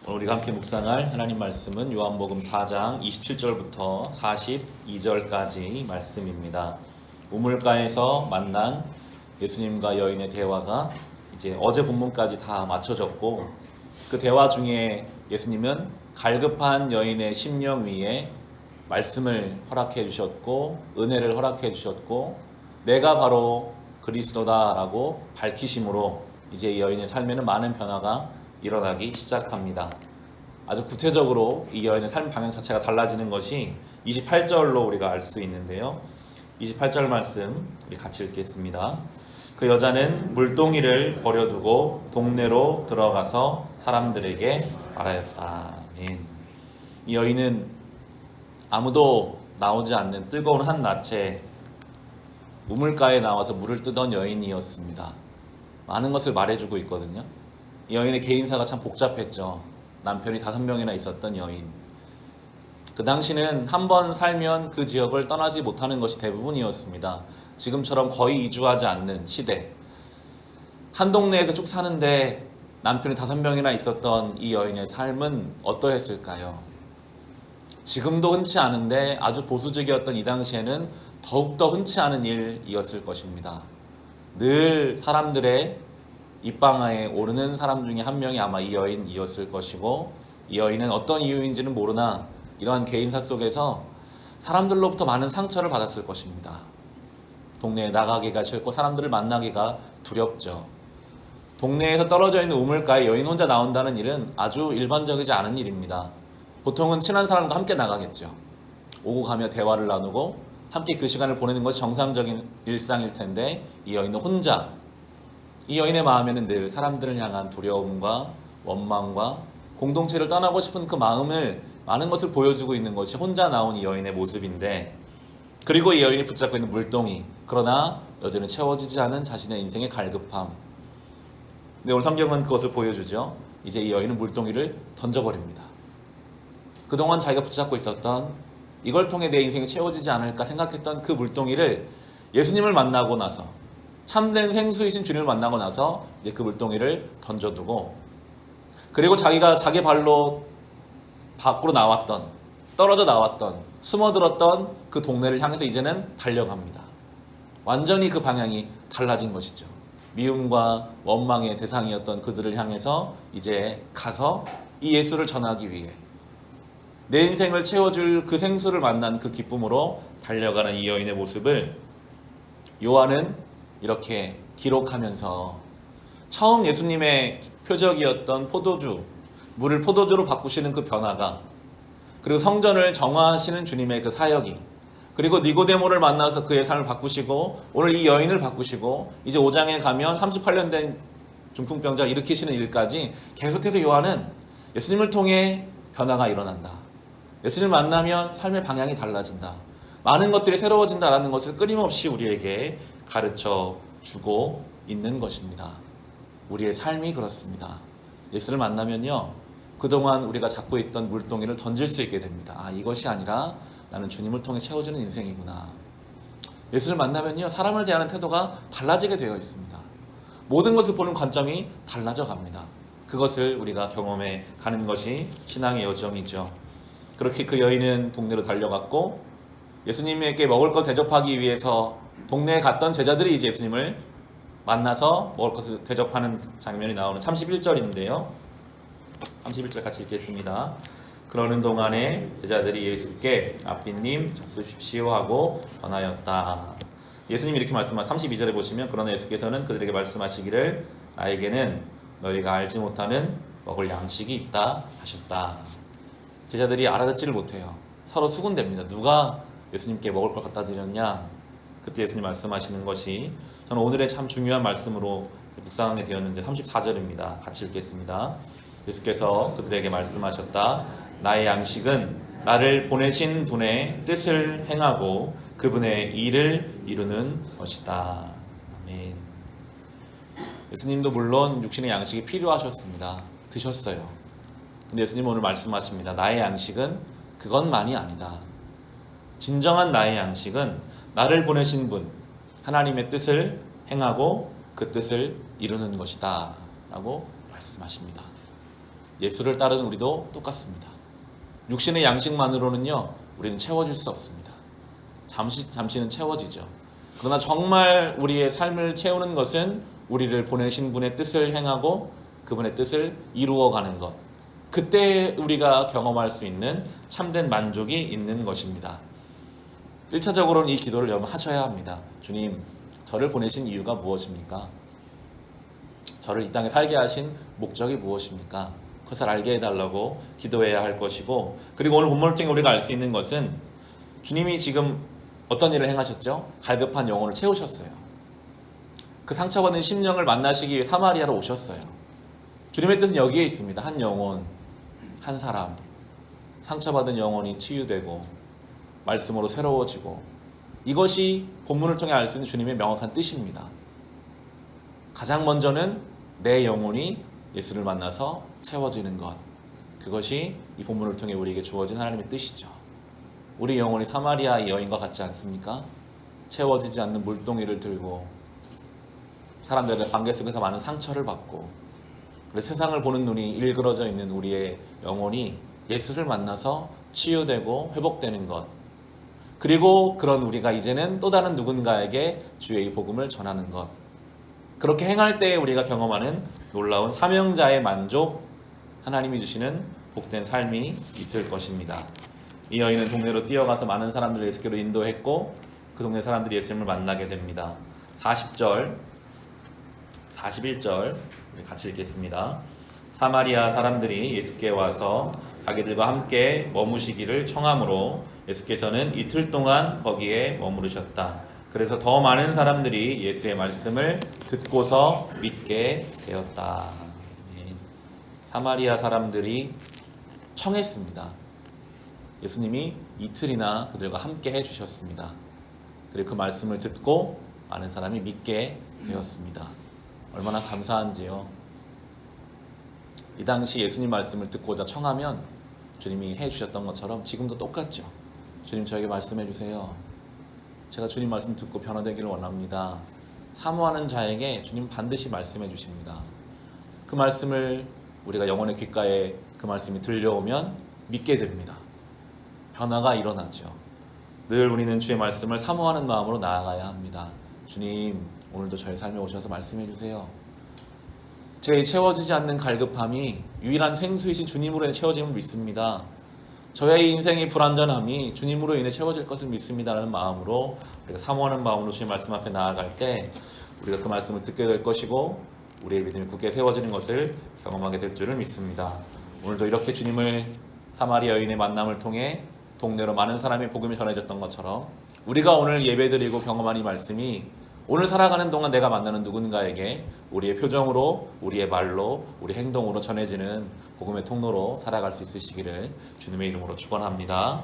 오늘 우리가 함께 묵상할 하나님 말씀은 요한복음 4장 27절부터 42절까지 말씀입니다. 우물가에서 만난 예수님과 여인의 대화가 이제 어제 본문까지 다 맞춰졌고, 그 대화 중에 예수님은 갈급한 여인의 심령 위에 말씀을 허락해 주셨고 은혜를 허락해 주셨고, 내가 바로 그리스도다라고 밝히심으로 이제 이 여인의 삶에는 많은 변화가 일어나기 시작합니다. 아주 구체적으로 이 여인의 삶 방향 자체가 달라지는 것이 28절로 우리가 알 수 있는데요. 28절 말씀 우리 같이 읽겠습니다. 그 여자는 물동이를 버려두고 동네로 들어가서 사람들에게 말하였다. 아멘. 이 여인은 아무도 나오지 않는 뜨거운 한낮에 우물가에 나와서 물을 뜨던 여인이었습니다. 많은 것을 말해주고 있거든요. 이 여인의 개인사가 참 복잡했죠. 남편이 5명이나 있었던 여인. 그 당시는 한 번 살면 그 지역을 떠나지 못하는 것이 대부분이었습니다. 지금처럼 거의 이주하지 않는 시대. 한 동네에서 쭉 사는데 남편이 5명이나 있었던 이 여인의 삶은 어떠했을까요? 지금도 흔치 않은데 아주 보수적이었던 이 당시에는 더욱더 흔치 않은 일이었을 것입니다. 늘 사람들의 입방아에 오르는 사람 중에 한 명이 아마 이 여인이었을 것이고, 이 여인은 어떤 이유인지는 모르나 이러한 개인사 속에서 사람들로부터 많은 상처를 받았을 것입니다. 동네에 나가기가 싫고 사람들을 만나기가 두렵죠. 동네에서 떨어져 있는 우물가에 여인 혼자 나온다는 일은 아주 일반적이지 않은 일입니다. 보통은 친한 사람과 함께 나가겠죠. 오고 가며 대화를 나누고 함께 그 시간을 보내는 것이 정상적인 일상일 텐데, 이 여인은 혼자, 이 여인의 마음에는 늘 사람들을 향한 두려움과 원망과 공동체를 떠나고 싶은 그 마음을, 많은 것을 보여주고 있는 것이 혼자 나온 이 여인의 모습인데, 그리고 이 여인이 붙잡고 있는 물동이, 그러나 여전히 채워지지 않은 자신의 인생의 갈급함. 근데 오늘 성경은 그것을 보여주죠. 이제 이 여인은 물동이를 던져버립니다. 그동안 자기가 붙잡고 있었던, 이걸 통해 내 인생이 채워지지 않을까 생각했던 그 물동이를 예수님을 만나고 나서, 참된 생수이신 주님을 만나고 나서 이제 그 물동이를 던져두고, 그리고 자기가 자기 발로 밖으로 나왔던, 떨어져 나왔던, 숨어들었던 그 동네를 향해서 이제는 달려갑니다. 완전히 그 방향이 달라진 것이죠. 미움과 원망의 대상이었던 그들을 향해서 이제 가서 이 예수를 전하기 위해 내 인생을 채워줄 그 생수를 만난 그 기쁨으로 달려가는 이 여인의 모습을 요한은 이렇게 기록하면서, 처음 예수님의 표적이었던 포도주, 물을 포도주로 바꾸시는 그 변화가, 그리고 성전을 정화하시는 주님의 그 사역이, 그리고 니고데모를 만나서 그의 삶을 바꾸시고 오늘 이 여인을 바꾸시고 이제 5장에 가면 38년 된 중풍병자를 일으키시는 일까지 계속해서 요한은 예수님을 통해 변화가 일어난다. 예수님을 만나면 삶의 방향이 달라진다. 많은 것들이 새로워진다라는 것을 끊임없이 우리에게 가르쳐 주고 있는 것입니다. 우리의 삶이 그렇습니다. 예수를 만나면요, 그동안 우리가 잡고 있던 물동이를 던질 수 있게 됩니다. 아, 이것이 아니라 나는 주님을 통해 채워지는 인생이구나. 예수를 만나면요, 사람을 대하는 태도가 달라지게 되어 있습니다. 모든 것을 보는 관점이 달라져 갑니다. 그것을 우리가 경험해 가는 것이 신앙의 여정이죠. 그렇게 그 여인은 동네로 달려갔고, 예수님에게 먹을 걸 대접하기 위해서 동네에 갔던 제자들이 이제 예수님을 만나서 먹을 것을 대접하는 장면이 나오는 31절인데요. 31절 같이 읽겠습니다. 그러는 동안에 제자들이 예수께 아비님 잡수십시오 하고 전하였다. 예수님이 이렇게 말씀하신 32절에 보시면, 그러나 예수께서는 그들에게 말씀하시기를 나에게는 너희가 알지 못하는 먹을 양식이 있다 하셨다. 제자들이 알아듣지를 못해요. 서로 수군댑니다. 누가 예수님께 먹을 걸 갖다 드렸냐? 그때 예수님 말씀하시는 것이, 저는 오늘의 참 중요한 말씀으로 묵상하게 되었는데 34절입니다. 같이 읽겠습니다. 예수께서 그들에게 말씀하셨다. 나의 양식은 나를 보내신 분의 뜻을 행하고 그분의 일을 이루는 것이다. 아멘. 예수님도 물론 육신의 양식이 필요하셨습니다. 드셨어요. 근데 예수님은 오늘 말씀하십니다. 나의 양식은 그것만이 아니다. 진정한 나의 양식은 나를 보내신 분, 하나님의 뜻을 행하고 그 뜻을 이루는 것이다 라고 말씀하십니다. 예수를 따르는 우리도 똑같습니다. 육신의 양식만으로는요, 우리는 채워질 수 없습니다. 잠시는 채워지죠. 그러나 정말 우리의 삶을 채우는 것은 우리를 보내신 분의 뜻을 행하고 그분의 뜻을 이루어가는 것. 그때 우리가 경험할 수 있는 참된 만족이 있는 것입니다. 1차적으로는 이 기도를 여러분 하셔야 합니다. 주님, 저를 보내신 이유가 무엇입니까? 저를 이 땅에 살게 하신 목적이 무엇입니까? 그것을 알게 해달라고 기도해야 할 것이고, 그리고 오늘 본문을 통해 우리가 알 수 있는 것은 주님이 지금 어떤 일을 행하셨죠? 갈급한 영혼을 채우셨어요. 그 상처받은 심령을 만나시기 위해 사마리아로 오셨어요. 주님의 뜻은 여기에 있습니다. 한 영혼, 한 사람, 상처받은 영혼이 치유되고 말씀으로 새로워지고, 이것이 본문을 통해 알 수 있는 주님의 명확한 뜻입니다. 가장 먼저는 내 영혼이 예수를 만나서 채워지는 것, 그것이 이 본문을 통해 우리에게 주어진 하나님의 뜻이죠. 우리 영혼이 사마리아 여인과 같지 않습니까? 채워지지 않는 물동이를 들고 사람들의 관계 속에서 많은 상처를 받고, 그래서 세상을 보는 눈이 일그러져 있는 우리의 영혼이 예수를 만나서 치유되고 회복되는 것, 그리고 그런 우리가 이제는 또 다른 누군가에게 주의 복음을 전하는 것, 그렇게 행할 때에 우리가 경험하는 놀라운 사명자의 만족, 하나님이 주시는 복된 삶이 있을 것입니다. 이 여인은 동네로 뛰어가서 많은 사람들을 예수께로 인도했고, 그 동네 사람들이 예수님을 만나게 됩니다. 40절, 41절 우리 같이 읽겠습니다. 사마리아 사람들이 예수께 와서 자기들과 함께 머무시기를 청함으로 예수께서는 이틀 동안 거기에 머무르셨다. 그래서 더 많은 사람들이 예수의 말씀을 듣고서 믿게 되었다. 사마리아 사람들이 청했습니다. 예수님이 이틀이나 그들과 함께 해주셨습니다. 그리고 그 말씀을 듣고 많은 사람이 믿게 되었습니다. 얼마나 감사한지요. 이 당시 예수님 말씀을 듣고자 청하면 주님이 해주셨던 것처럼 지금도 똑같죠. 주님, 저에게 말씀해 주세요. 제가 주님 말씀 듣고 변화되기를 원합니다. 사모하는 자에게 주님 반드시 말씀해 주십니다. 그 말씀을 우리가 영혼의 귓가에 그 말씀이 들려오면 믿게 됩니다. 변화가 일어나죠. 늘 우리는 주의 말씀을 사모하는 마음으로 나아가야 합니다. 주님, 오늘도 저의 삶에 오셔서 말씀해 주세요. 제 채워지지 않는 갈급함이 유일한 생수이신 주님으로 인해 채워짐을 믿습니다. 저의 인생의 불완전함이 주님으로 인해 채워질 것을 믿습니다라는 마음으로 우리가 사모하는 마음으로 주의 말씀 앞에 나아갈 때 우리가 그 말씀을 듣게 될 것이고 우리의 믿음이 굳게 세워지는 것을 경험하게 될 줄을 믿습니다. 오늘도 이렇게 주님을 사마리아 여인의 만남을 통해 동네로 많은 사람의 복음이 전해졌던 것처럼 우리가 오늘 예배드리고 경험한 이 말씀이 오늘 살아가는 동안 내가 만나는 누군가에게 우리의 표정으로, 우리의 말로, 우리 행동으로 전해지는 복음의 통로로 살아갈 수 있으시기를 주님의 이름으로 축원합니다.